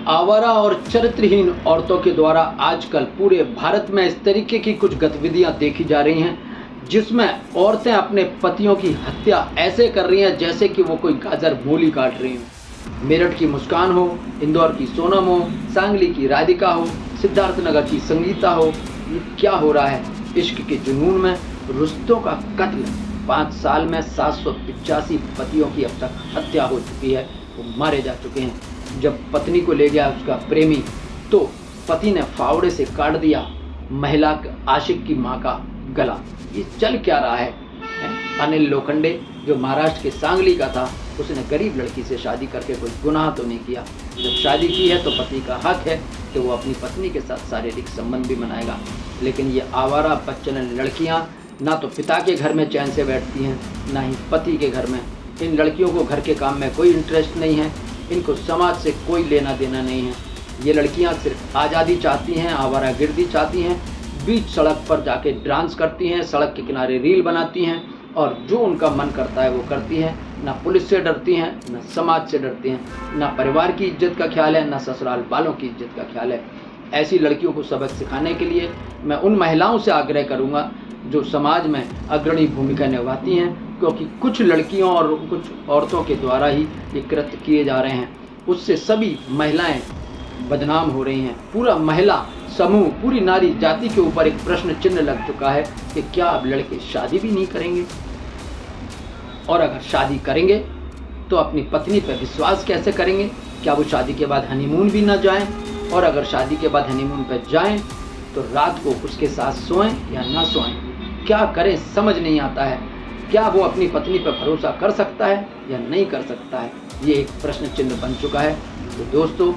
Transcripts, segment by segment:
आवारा और चरित्रहीन औरतों के द्वारा आजकल पूरे भारत में इस तरीके की कुछ गतिविधियां देखी जा रही हैं जिसमें औरतें अपने पतियों की हत्या ऐसे कर रही हैं जैसे कि वो कोई गाजर मूली काट रही हों। मेरठ की मुस्कान हो, इंदौर की सोनम हो, सांगली की राधिका हो, सिद्धार्थनगर की संगीता हो, ये क्या हो रहा है? इश्क के जुनून में रिश्तों का कत्ल। 5 साल में 785 पतियों की अब तक हत्या हो चुकी है, वो मारे जा चुके हैं। जब पत्नी को ले गया उसका प्रेमी तो पति ने फावड़े से काट दिया महिला आशिक की मां का गला। ये चल क्या रहा है? अनिल लोखंडे जो महाराष्ट्र के सांगली का था, उसने गरीब लड़की से शादी करके कोई गुनाह तो नहीं किया। जब शादी की है तो पति का हक है कि वो अपनी पत्नी के साथ शारीरिक संबंध भी बनाएगा। लेकिन ये आवारा बच्चन लड़कियां ना तो पिता के घर में चैन से बैठती हैं, ना ही पति के घर में। इन लड़कियों को घर के काम में कोई इंटरेस्ट नहीं है, इनको समाज से कोई लेना देना नहीं है। ये लड़कियां सिर्फ आज़ादी चाहती हैं, आवारागर्दी चाहती हैं, बीच सड़क पर जाके डांस करती हैं, सड़क के किनारे रील बनाती हैं और जो उनका मन करता है वो करती हैं। ना पुलिस से डरती हैं, ना समाज से डरती हैं, ना परिवार की इज्जत का ख्याल है, ना ससुराल वालों की इज्जत का ख्याल है। ऐसी लड़कियों को सबक सिखाने के लिए मैं उन महिलाओं से आग्रह करूँगा जो समाज में अग्रणी भूमिका निभाती हैं, क्योंकि कुछ लड़कियों और कुछ औरतों के द्वारा ही ये कृत्य किए जा रहे हैं। उससे सभी महिलाएं बदनाम हो रही हैं। पूरा महिला समूह, पूरी नारी जाति के ऊपर एक प्रश्न चिन्ह लग चुका है कि क्या अब लड़के शादी भी नहीं करेंगे? और अगर शादी करेंगे तो अपनी पत्नी पर विश्वास कैसे करेंगे? क्या वो शादी के बाद हनीमून भी ना जाएं? और अगर शादी के बाद हनीमून पर जाएं तो रात को उसके साथ सोएं या ना सोएं? क्या करें समझ नहीं आता है। क्या वो अपनी पत्नी पर भरोसा कर सकता है या नहीं कर सकता है? ये एक प्रश्न चिन्ह बन चुका है। तो दोस्तों,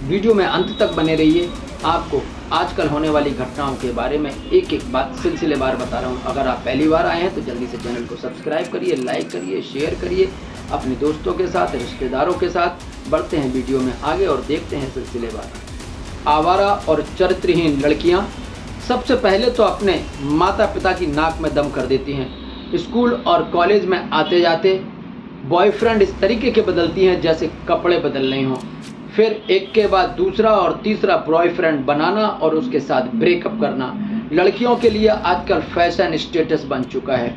वीडियो में अंत तक बने रहिए। आपको आजकल होने वाली घटनाओं के बारे में एक एक बात सिलसिलेवार बता रहा हूँ। अगर आप पहली बार आए हैं तो जल्दी से चैनल को सब्सक्राइब करिए, लाइक करिए, शेयर करिए अपने दोस्तों के साथ, रिश्तेदारों के साथ। बढ़ते हैं वीडियो में आगे और देखते हैं सिलसिलेवार। आवारा और चरित्रहीन लड़कियां सबसे पहले तो अपने माता पिता की नाक में दम कर देती हैं। स्कूल और कॉलेज में आते जाते बॉयफ्रेंड इस तरीके के बदलती हैं जैसे कपड़े बदल रही हों। फिर एक के बाद दूसरा और तीसरा बॉयफ्रेंड बनाना और उसके साथ ब्रेकअप करना लड़कियों के लिए आजकल फैशन स्टेटस बन चुका है।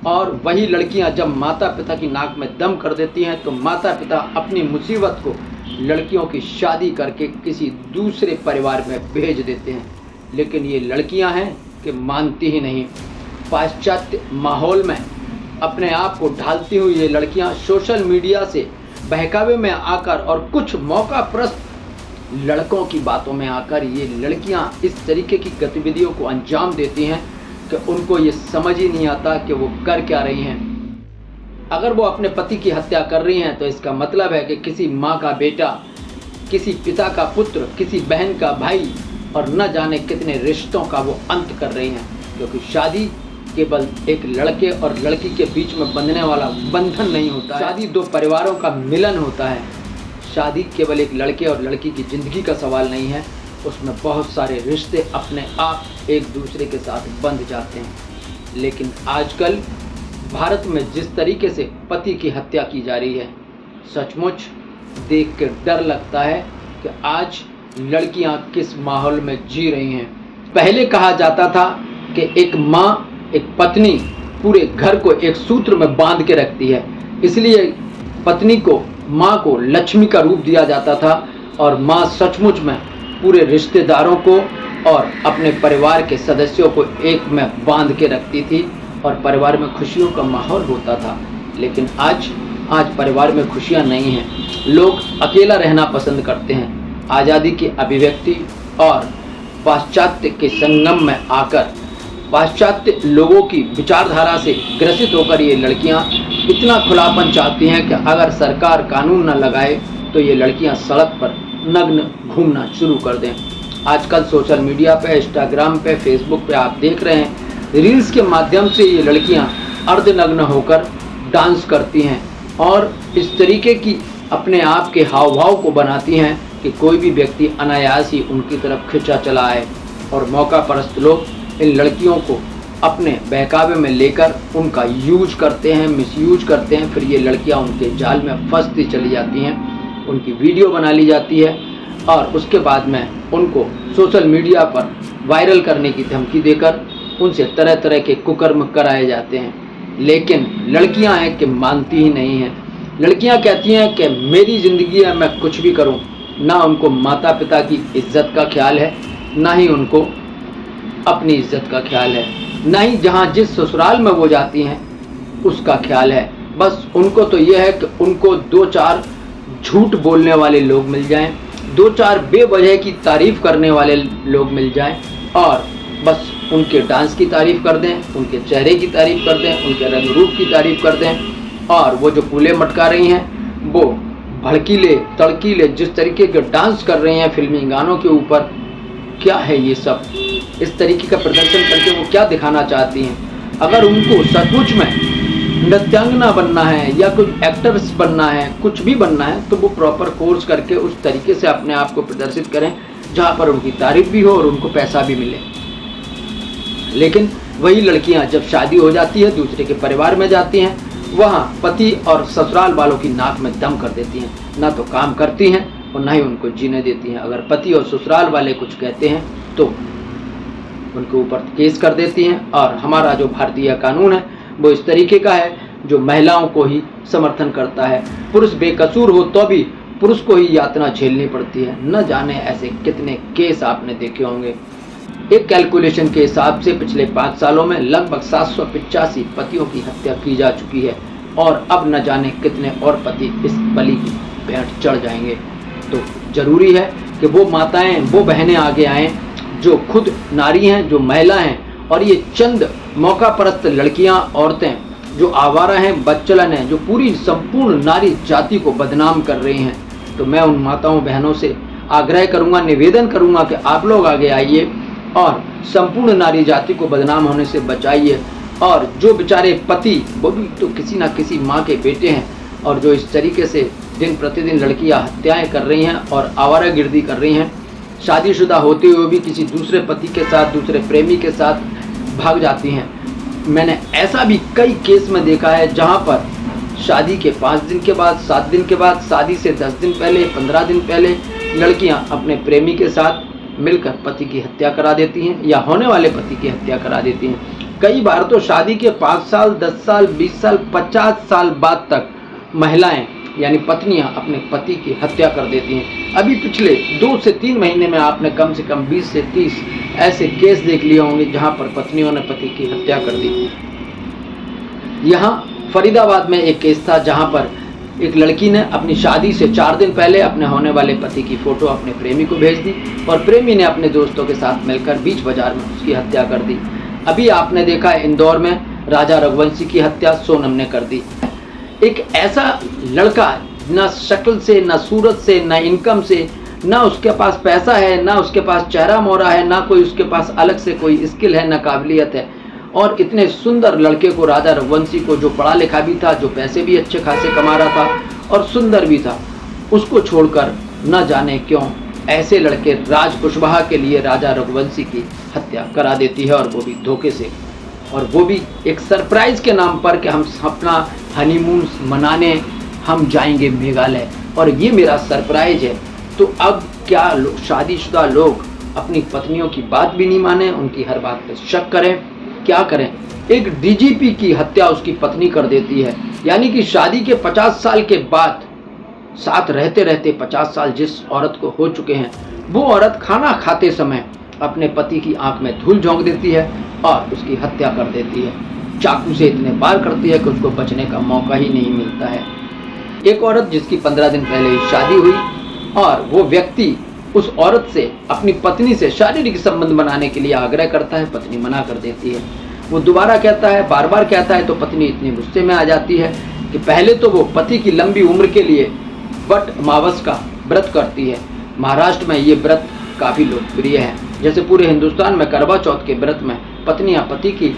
और वही लड़कियां जब माता पिता की नाक में दम कर देती हैं तो माता पिता अपनी मुसीबत को लड़कियों की शादी करके किसी दूसरे परिवार में भेज देते हैं। लेकिन ये लड़कियां हैं कि मानती ही नहीं। पाश्चात्य माहौल में अपने आप को ढालती हुई ये लड़कियां सोशल मीडिया से बहकावे में आकर और कुछ मौकाप्रस्त लड़कों की बातों में आकर ये लड़कियां इस तरीके की गतिविधियों को अंजाम देती हैं कि उनको ये समझ ही नहीं आता कि वो कर क्या रही हैं। अगर वो अपने पति की हत्या कर रही हैं तो इसका मतलब है कि किसी माँ का बेटा, किसी पिता का पुत्र, किसी बहन का भाई और न जाने कितने रिश्तों का वो अंत कर रही हैं। क्योंकि शादी केवल एक लड़के और लड़की के बीच में बंधने वाला बंधन नहीं होता है। शादी 2 परिवारों का मिलन होता है। शादी केवल एक लड़के और लड़की की ज़िंदगी का सवाल नहीं है, उसमें बहुत सारे रिश्ते अपने आप एक दूसरे के साथ बंध जाते हैं। लेकिन आजकल भारत में जिस तरीके से पति की हत्या की जा रही है, सचमुच देख के डर लगता है कि आज लड़कियां किस माहौल में जी रही हैं। पहले कहा जाता था कि एक माँ, एक पत्नी पूरे घर को एक सूत्र में बांध के रखती है, इसलिए पत्नी को, माँ को लक्ष्मी का रूप दिया जाता था और माँ सचमुच में पूरे रिश्तेदारों को और अपने परिवार के सदस्यों को एक में बांध के रखती थी और परिवार में खुशियों का माहौल होता था। लेकिन आज परिवार में खुशियाँ नहीं हैं। लोग अकेला रहना पसंद करते हैं। आज़ादी की अभिव्यक्ति और पाश्चात्य के संगम में आकर पाश्चात्य लोगों की विचारधारा से ग्रसित होकर ये लड़कियां इतना खुलापन चाहती हैं कि अगर सरकार कानून न लगाए तो ये लड़कियां सड़क पर नग्न घूमना शुरू कर दें। आजकल सोशल मीडिया पे, इंस्टाग्राम पे, फेसबुक पे आप देख रहे हैं, रील्स के माध्यम से ये लड़कियां अर्धनग्न होकर डांस करती हैं और इस तरीके की अपने आप के हाव भाव को बनाती हैं कि कोई भी व्यक्ति अनायास ही उनकी तरफ खिंचा चला आए। और मौका परस्त लोग इन लड़कियों को अपने बहकावे में लेकर उनका यूज करते हैं, मिसयूज करते हैं। फिर ये लड़कियां उनके जाल में फंसती चली जाती हैं, उनकी वीडियो बना ली जाती है और उसके बाद में उनको सोशल मीडिया पर वायरल करने की धमकी देकर उनसे तरह तरह के कुकर्म कराए जाते हैं। लेकिन लड़कियां हैं कि मानती ही नहीं हैं। लड़कियां कहती हैं कि मेरी ज़िंदगी है, मैं कुछ भी करूं। ना उनको माता पिता की इज्जत का ख्याल है, ना ही उनको अपनी इज्जत का ख्याल है, ना ही जहां जिस ससुराल में वो जाती हैं उसका ख्याल है। बस उनको तो ये है कि उनको दो चार झूठ बोलने वाले लोग मिल जाएं, दो चार बेवजह की तारीफ़ करने वाले लोग मिल जाएं और बस उनके डांस की तारीफ़ कर दें, उनके चेहरे की तारीफ़ कर दें, उनके रंग रूप की तारीफ़ कर दें। और वो जो कूले मटका रही हैं, वो भड़कीले तड़कीले जिस तरीके के डांस कर रही हैं फिल्मी गानों के ऊपर, क्या है ये सब? इस तरीके का प्रदर्शन करके वो क्या दिखाना चाहती हैं? अगर उनको सचमुच में नृत्यांगना बनना है या कुछ एक्टर्स बनना है, कुछ भी बनना है, तो वो प्रॉपर कोर्स करके उस तरीके से अपने आप को प्रदर्शित करें जहाँ पर उनकी तारीफ भी हो और उनको पैसा भी मिले। लेकिन वही लड़कियां जब शादी हो जाती है, दूसरे के परिवार में जाती हैं, वहाँ पति और ससुराल वालों की नाक में दम कर देती हैं। ना तो काम करती हैं और ना ही उनको जीने देती हैं। अगर पति और ससुराल वाले कुछ कहते हैं तो उनके ऊपर केस कर देती हैं। और हमारा जो भारतीय कानून है वो इस तरीके का है जो महिलाओं को ही समर्थन करता है। पुरुष बेकसूर हो तो भी पुरुष को ही यातना झेलनी पड़ती है। न जाने ऐसे कितने केस आपने देखे होंगे। एक कैलकुलेशन के हिसाब से पिछले 5 सालों में लगभग 785 पतियों की हत्या की जा चुकी है और अब न जाने कितने और पति इस बलि की भेंट चढ़ जाएंगे। तो जरूरी है कि वो माताएं, वो बहनें आगे आएं जो खुद नारी हैं, जो महिला हैं, और ये चंद मौका परस्त लड़कियां, औरतें जो आवारा हैं, बदचलन हैं, जो पूरी संपूर्ण नारी जाति को बदनाम कर रही हैं। तो मैं उन माताओं बहनों से आग्रह करूंगा, निवेदन करूंगा कि आप लोग आगे आइए और संपूर्ण नारी जाति को बदनाम होने से बचाइए। और जो बेचारे पति, वो भी तो किसी ना किसी माँ के बेटे हैं, और जो इस तरीके से दिन प्रतिदिन लड़कियां हत्याएं कर रही हैं और आवारागर्दी कर रही हैं, शादीशुदा होते हुए भी किसी दूसरे पति के साथ, दूसरे प्रेमी के साथ भाग जाती हैं। मैंने ऐसा भी कई केस में देखा है जहां पर शादी के 5 दिन के बाद, 7 दिन के बाद, शादी से 10 दिन पहले, 15 दिन पहले लड़कियां अपने प्रेमी के साथ मिलकर पति की हत्या करा देती हैं या होने वाले पति की हत्या करा देती हैं। कई बार तो शादी के 5 साल, 10 साल, 20 साल, 50 साल बाद तक महिलाएं यानी पत्नियां अपने पति की हत्या कर देती हैं। अभी पिछले 2 से 3 महीने में आपने कम से कम 20 से 30 ऐसे केस देख लिए होंगे जहां पर पत्नियों ने पति की हत्या कर दी। यहाँ फरीदाबाद में एक केस था जहां पर एक लड़की ने अपनी शादी से 4 दिन पहले अपने होने वाले पति की फोटो अपने प्रेमी को भेज दी और प्रेमी ने अपने दोस्तों के साथ मिलकर बीच बाजार में उसकी हत्या कर दी। अभी आपने देखा इंदौर में राजा रघुवंशी की हत्या सोनम ने कर दी। एक ऐसा लड़का, ना शक्ल से, ना सूरत से, ना इनकम से, ना उसके पास पैसा है, ना उसके पास चेहरा मोहरा है, ना कोई उसके पास अलग से कोई स्किल है, ना काबिलियत है, और इतने सुंदर लड़के को, राजा रघुवंशी को, जो पढ़ा लिखा भी था, जो पैसे भी अच्छे खासे कमा रहा था और सुंदर भी था, उसको छोड़कर न जाने क्यों ऐसे लड़के राज कुशवाहा के लिए राजा रघुवंशी की हत्या करा देती है, और वो भी धोखे से, और वो भी एक सरप्राइज के नाम पर कि हम अपना हनीमून मनाने हम जाएंगे मेघालय और ये मेरा सरप्राइज है। तो अब क्या शादीशुदा लोग अपनी पत्नियों की बात भी नहीं माने, उनकी हर बात पे शक करें? क्या करें? एक डीजीपी की हत्या उसकी पत्नी कर देती है, यानी कि शादी के 50 साल के बाद साथ रहते रहते 50 साल जिस औरत को हो चुके हैं, वो औरत खाना खाते समय अपने पति की आंख में धूल झोंक देती है और उसकी हत्या कर देती है। चाकू से इतने बार करती है कि उसको बचने का मौका ही नहीं मिलता है। एक औरत जिसकी 15 दिन पहले ही शादी हुई और वो व्यक्ति उस औरत से, अपनी पत्नी से शारीरिक संबंध बनाने के लिए आग्रह करता है, पत्नी मना कर देती है। वो दोबारा कहता है, बार बार कहता है, तो पत्नी इतनी गुस्से में आ जाती है कि पहले तो वो पति की लंबी उम्र के लिए वट अमावस का व्रत करती है। महाराष्ट्र में ये व्रत काफ़ी लोकप्रिय है। जैसे पूरे हिंदुस्तान में करवा चौथ के व्रत में पत्नियां पति की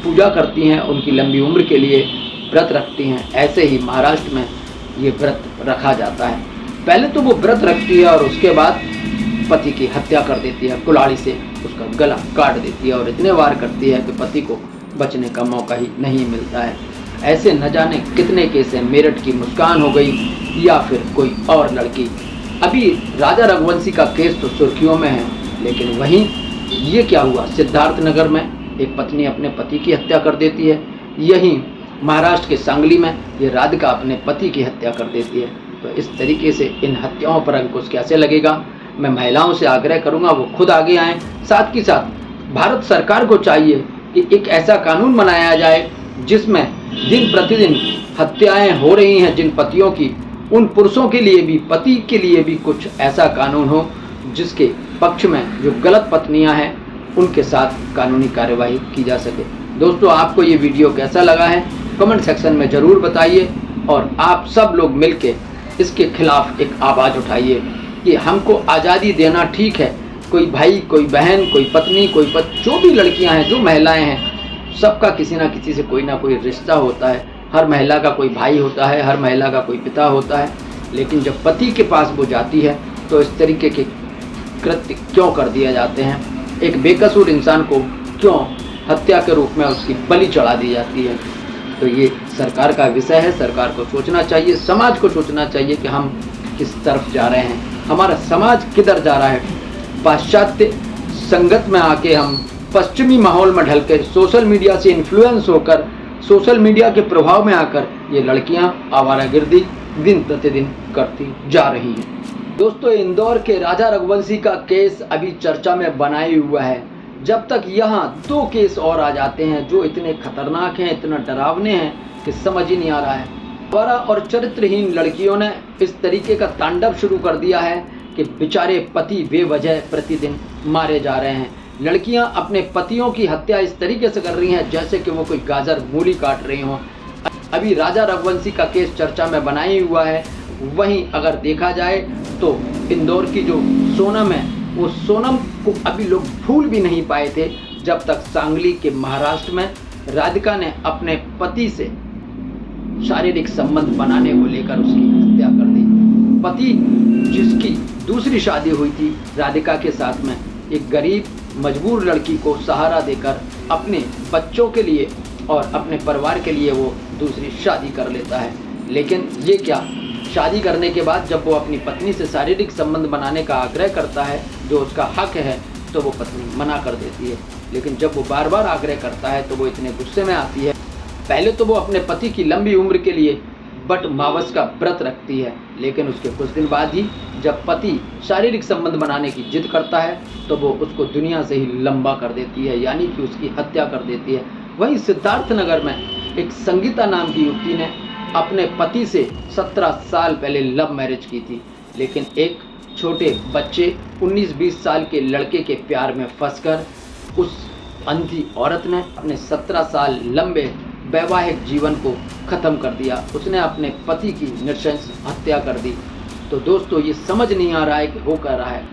पूजा करती हैं, उनकी लंबी उम्र के लिए व्रत रखती हैं, ऐसे ही महाराष्ट्र में ये व्रत रखा जाता है। पहले तो वो व्रत रखती है और उसके बाद पति की हत्या कर देती है, कुल्हाड़ी से उसका गला काट देती है और इतने वार करती है कि पति को बचने का मौका ही नहीं मिलता है। ऐसे न जाने कितने केस हैं। मेरठ की मुस्कान हो गई या फिर कोई और लड़की अभी राजा रघुवंशी का केस तो सुर्खियों में है, लेकिन वहीं ये क्या हुआ, सिद्धार्थनगर में एक पत्नी अपने पति की हत्या कर देती है। यहीं महाराष्ट्र के सांगली में ये राधिका अपने पति की हत्या कर देती है। तो इस तरीके से इन हत्याओं पर अंकुश कैसे लगेगा? मैं महिलाओं से आग्रह करूंगा वो खुद आगे आएँ। साथ ही साथ भारत सरकार को चाहिए कि एक ऐसा कानून बनाया जाए जिसमें दिन प्रतिदिन हत्याएं हो रही हैं जिन पतियों की, उन पुरुषों के लिए भी, पति के लिए भी कुछ ऐसा कानून हो जिसके पक्ष में जो गलत पत्नियां हैं उनके साथ कानूनी कार्यवाही की जा सके। दोस्तों, आपको ये वीडियो कैसा लगा है कमेंट सेक्शन में ज़रूर बताइए, और आप सब लोग मिलके इसके खिलाफ एक आवाज़ उठाइए कि हमको आज़ादी देना ठीक है। कोई भाई, कोई बहन, कोई पत्नी, कोई जो भी लड़कियां हैं, जो महिलाएं हैं, सबका किसी ना किसी से कोई ना कोई रिश्ता होता है। हर महिला का कोई भाई होता है, हर महिला का कोई पिता होता है, लेकिन जब पति के पास वो जाती है तो इस तरीके के कृत्य क्यों कर दिए जाते हैं? एक बेकसूर इंसान को क्यों हत्या के रूप में उसकी बलि चढ़ा दी जाती है? तो ये सरकार का विषय है। सरकार को सोचना चाहिए, समाज को सोचना चाहिए कि हम किस तरफ जा रहे हैं, हमारा समाज किधर जा रहा है। पाश्चात्य संगत में आके हम पश्चिमी माहौल में ढलकर, सोशल मीडिया से इन्फ्लुएंस होकर, सोशल मीडिया के प्रभाव में आकर ये लड़कियां आवारागर्दी दिन प्रतिदिन करती जा रही हैं। दोस्तों, इंदौर के राजा रघुवंशी का केस अभी चर्चा में बनाए हुआ है। जब तक यहाँ 2 केस और आ जाते हैं जो इतने खतरनाक हैं, इतना डरावने हैं कि समझ ही नहीं आ रहा है। आवारा और चरित्रहीन लड़कियों ने इस तरीके का तांडव शुरू कर दिया है कि बेचारे पति बेवजह प्रतिदिन मारे जा रहे हैं। लड़कियां अपने पतियों की हत्या इस तरीके से कर रही हैं जैसे कि वो कोई गाजर मूली काट रही हों। अभी राजा रघुवंशी का केस चर्चा में बना ही हुआ है। वहीं अगर देखा जाए तो इंदौर की जो सोनम है, वो सोनम को अभी लोग भूल भी नहीं पाए थे जब तक सांगली के महाराष्ट्र में राधिका ने अपने पति से शारीरिक संबंध बनाने को लेकर उसकी हत्या कर दी। पति जिसकी दूसरी शादी हुई थी राधिका के साथ में, एक गरीब मजबूर लड़की को सहारा देकर अपने बच्चों के लिए और अपने परिवार के लिए वो दूसरी शादी कर लेता है। लेकिन ये क्या, शादी करने के बाद जब वो अपनी पत्नी से शारीरिक संबंध बनाने का आग्रह करता है, जो उसका हक है, तो वो पत्नी मना कर देती है। लेकिन जब वो बार बार आग्रह करता है तो वो इतने गुस्से में आती है। पहले तो वो अपने पति की लंबी उम्र के लिए बट मावस का व्रत रखती है, लेकिन उसके कुछ दिन बाद ही जब पति शारीरिक संबंध बनाने की जिद करता है तो वो उसको दुनिया से ही लंबा कर देती है, यानी कि उसकी हत्या कर देती है। वहीं सिद्धार्थनगर में एक संगीता नाम की युवती ने अपने पति से 17 साल पहले लव मैरिज की थी, लेकिन एक छोटे बच्चे 19-20 साल के लड़के के प्यार में फंसकर उस अंधी औरत ने अपने 17 साल लंबे वैवाहिक जीवन को ख़त्म कर दिया। उसने अपने पति की नृशंस हत्या कर दी। तो दोस्तों, ये समझ नहीं आ रहा है कि हो क्या रहा है।